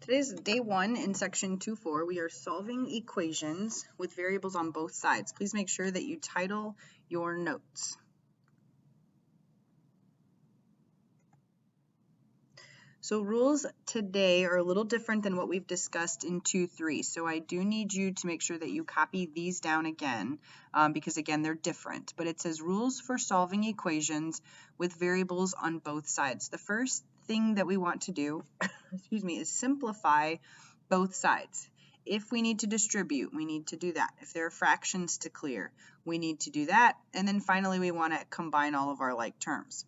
Today's day 1 in section 2.4. We are solving equations with variables on both sides. Please make sure that you title your notes. So rules today are a little different than what we've discussed in 2.3. So I do need you to make sure that you copy these down again because again they're different. But it says rules for solving equations with variables on both sides. The first thing that we want to do is simplify both sides. If we need to distribute, we need to do that. If there are fractions to clear, we need to do that. And then finally, we want to combine all of our like terms.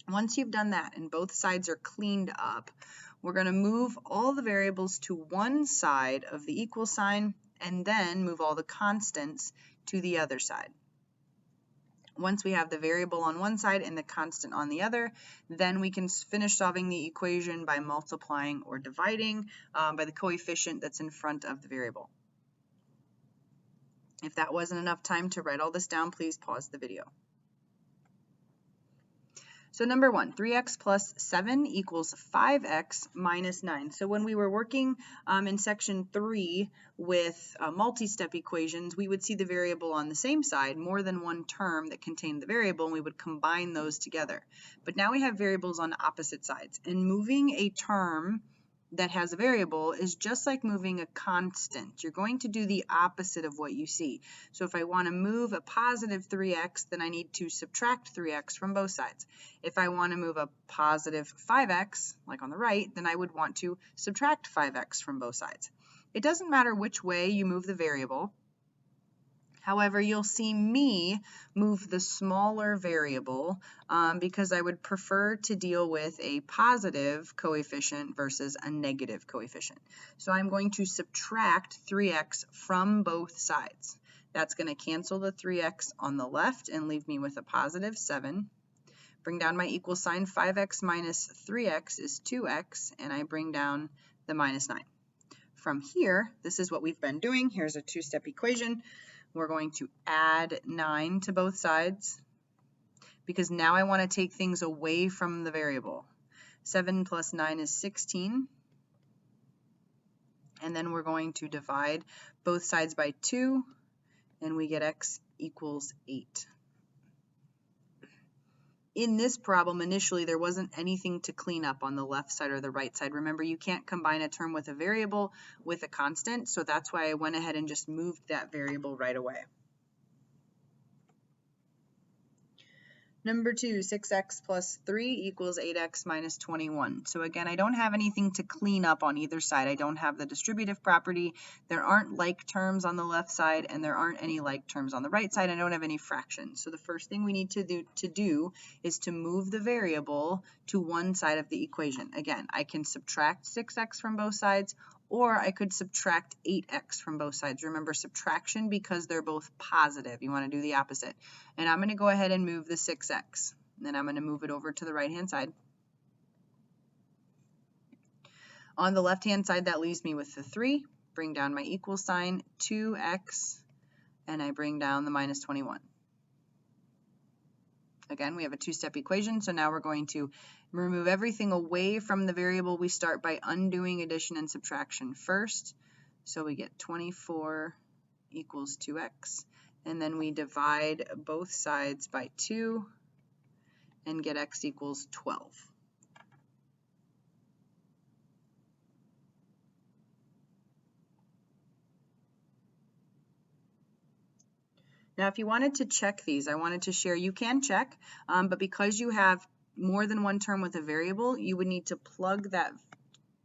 Once you've done that and both sides are cleaned up, we're going to move all the variables to one side of the equal sign and then move all the constants to the other side. Once we have the variable on one side and the constant on the other, then we can finish solving the equation by multiplying or dividing by the coefficient that's in front of the variable. If that wasn't enough time to write all this down, please pause the video. So number 1, 3x plus 7 equals 5x minus 9. So when we were working in section 3 with multi-step equations, we would see the variable on the same side, more than one term that contained the variable, and we would combine those together. But now we have variables on opposite sides, and moving a term that has a variable is just like moving a constant. You're going to do the opposite of what you see. So if I want to move a positive 3x, then I need to subtract 3x from both sides. If I want to move a positive 5x, like on the right, then I would want to subtract 5x from both sides. It doesn't matter which way you move the variable. However, you'll see me move the smaller variable because I would prefer to deal with a positive coefficient versus a negative coefficient. So I'm going to subtract 3x from both sides. That's going to cancel the 3x on the left and leave me with a positive 7. Bring down my equal sign. 5x minus 3x is 2x, and I bring down the minus 9. From here, this is what we've been doing. Here's a two-step equation. We're going to add 9 to both sides because now I want to take things away from the variable. 7 plus 9 is 16. And then we're going to divide both sides by 2, and we get x equals 8. In this problem, initially, there wasn't anything to clean up on the left side or the right side. Remember, you can't combine a term with a variable with a constant, so that's why I went ahead and just moved that variable right away. Number 2, 6x plus 3 equals 8x minus 21. So again, I don't have anything to clean up on either side. I don't have the distributive property. There aren't like terms on the left side, and there aren't any like terms on the right side. I don't have any fractions. So the first thing we need to do is to move the variable to one side of the equation. Again, I can subtract 6x from both sides, or I could subtract 8x from both sides. Remember, subtraction, because they're both positive. You want to do the opposite. And I'm going to go ahead and move the 6x. And then I'm going to move it over to the right-hand side. On the left-hand side, that leaves me with the 3. Bring down my equal sign, 2x, and I bring down the minus 21. Again, we have a two-step equation, so now we're going to remove everything away from the variable. We start by undoing addition and subtraction first. So we get 24 equals 2x, and then we divide both sides by 2 and get x equals 12. Now, if you wanted to check these, I wanted to share, you can check, but because you have more than one term with a variable, you would need to plug that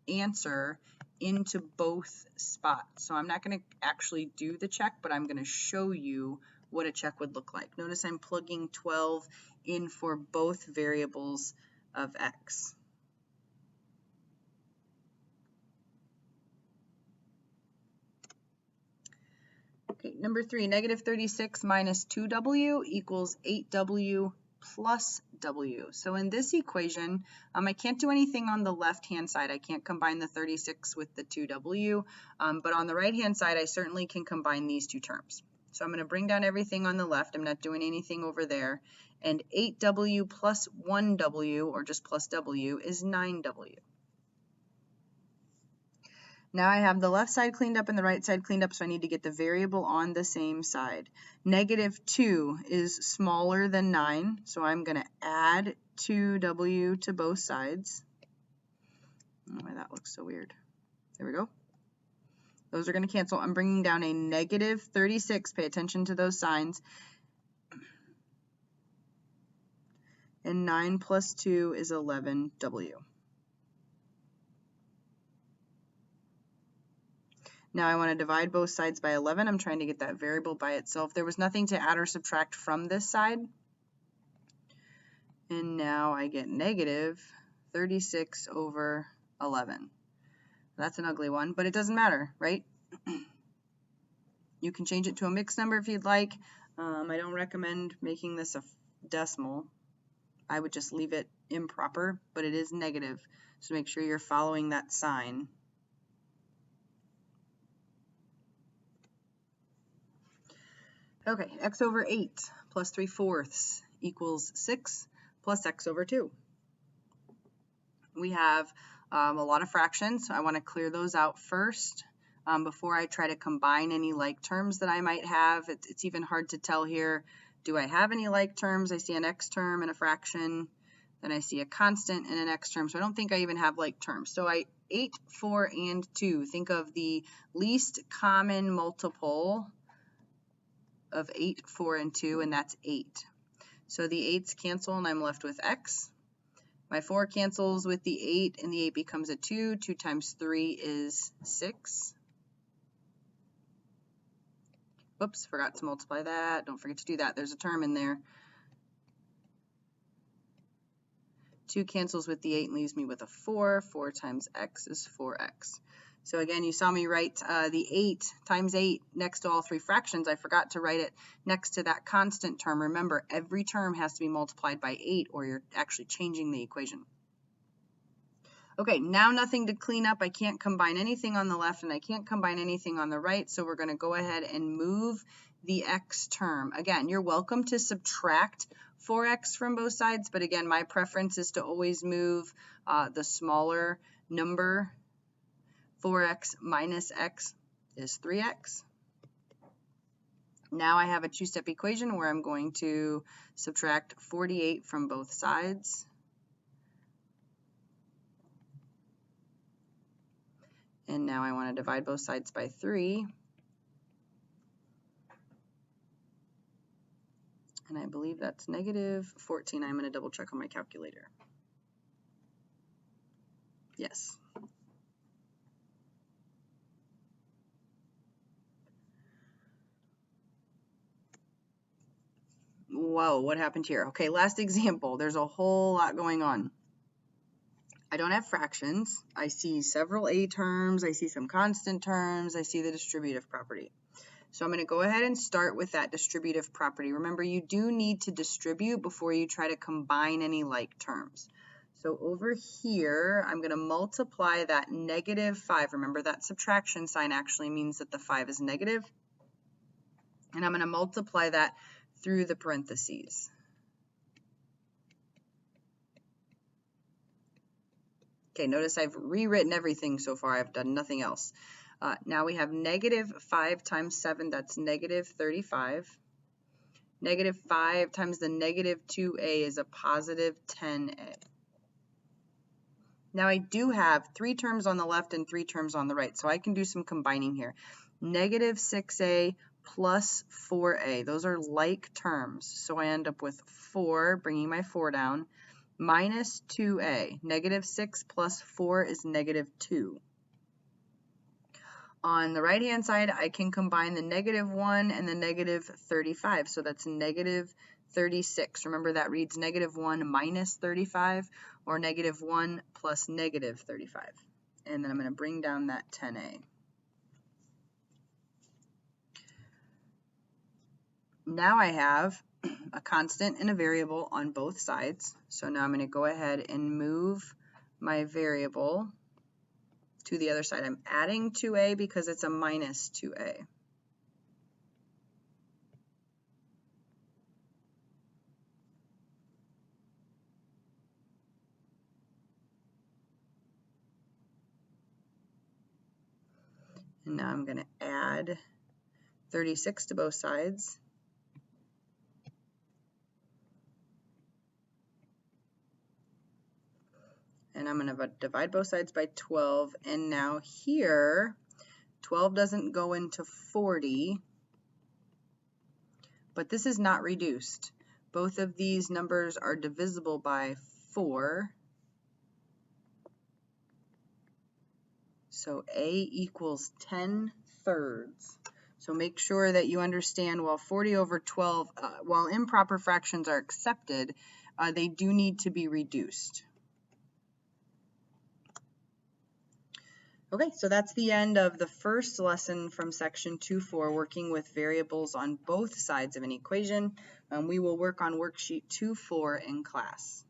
answer into both spots. So I'm not going to actually do the check, but I'm going to show you what a check would look like. Notice I'm plugging 12 in for both variables of x. Okay, number 3, negative 36 minus 2w equals 8w plus w. So in this equation, I can't do anything on the left-hand side. I can't combine the 36 with the 2w, but on the right-hand side, I certainly can combine these two terms. So I'm going to bring down everything on the left. I'm not doing anything over there. And 8w plus 1w, or just plus w, is 9w. Now I have the left side cleaned up and the right side cleaned up, so I need to get the variable on the same side. -2 is smaller than 9, so I'm going to add 2w to both sides. Oh, why that looks so weird. There we go. Those are going to cancel. I'm bringing down a -36. Pay attention to those signs. And 9 plus 2 is 11w. Now I want to divide both sides by 11. I'm trying to get that variable by itself. There was nothing to add or subtract from this side. And now I get -36 over 11. That's an ugly one, but it doesn't matter, right? You can change it to a mixed number if you'd like. I don't recommend making this a decimal. I would just leave it improper, but it is negative. So make sure you're following that sign. Okay, x over 8 plus 3/4 equals 6 plus x over 2. We have a lot of fractions, so I want to clear those out first before I try to combine any like terms that I might have. It's even hard to tell here. Do I have any like terms? I see an x term and a fraction. Then I see a constant and an x term, so I don't think I even have like terms. So 8, 4, and 2. Think of the least common multiple of 8, 4, and 2, and that's 8. So the 8's cancel, and I'm left with x. My 4 cancels with the 8, and the 8 becomes a 2. 2 times 3 is 6. Whoops, forgot to multiply that. Don't forget to do that. There's a term in there. 2 cancels with the 8 and leaves me with a 4. 4 times x is 4x. So again, you saw me write the 8 times 8 next to all 3 fractions. I forgot to write it next to that constant term. Remember, every term has to be multiplied by 8 or you're actually changing the equation. Okay, now nothing to clean up. I can't combine anything on the left and I can't combine anything on the right, so we're going to go ahead and move the x term. Again, you're welcome to subtract 4x from both sides, but again, my preference is to always move the smaller number. 4x minus x is 3x. Now I have a two-step equation where I'm going to subtract 48 from both sides. And now I want to divide both sides by 3. And I believe that's -14. I'm going to double check on my calculator. Yes. Whoa, what happened here? Okay, last example. There's a whole lot going on. I don't have fractions. I see several a terms. I see some constant terms. I see the distributive property. So I'm going to go ahead and start with that distributive property. Remember, you do need to distribute before you try to combine any like terms. So over here, I'm going to multiply that -5. Remember, that subtraction sign actually means that the 5 is negative. And I'm going to multiply that through the parentheses. Okay, notice I've rewritten everything so far. I've done nothing else. Now we have -5 times 7, that's -35. -5 times the -2a is a +10a. Now I do have 3 terms on the left and 3 terms on the right, so I can do some combining here. -6a plus 4a, those are like terms, so I end up with 4, bringing my 4 down, minus 2a. -6 plus 4 is -2. On the right-hand side, I can combine the -1 and the -35, so that's -36. Remember, that reads -1 minus 35, or -1 plus -35. And then I'm going to bring down that 10a. Now I have a constant and a variable on both sides. So now I'm going to go ahead and move my variable to the other side. I'm adding 2a because it's a minus 2a. And now I'm going to add 36 to both sides. And I'm going to divide both sides by 12. And now here, 12 doesn't go into 40, but this is not reduced. Both of these numbers are divisible by 4. So A equals 10/3. So make sure that you understand while 40 over 12, while improper fractions are accepted, they do need to be reduced. Okay, so that's the end of the first lesson from section 2.4, working with variables on both sides of an equation. We will work on worksheet 2.4 in class.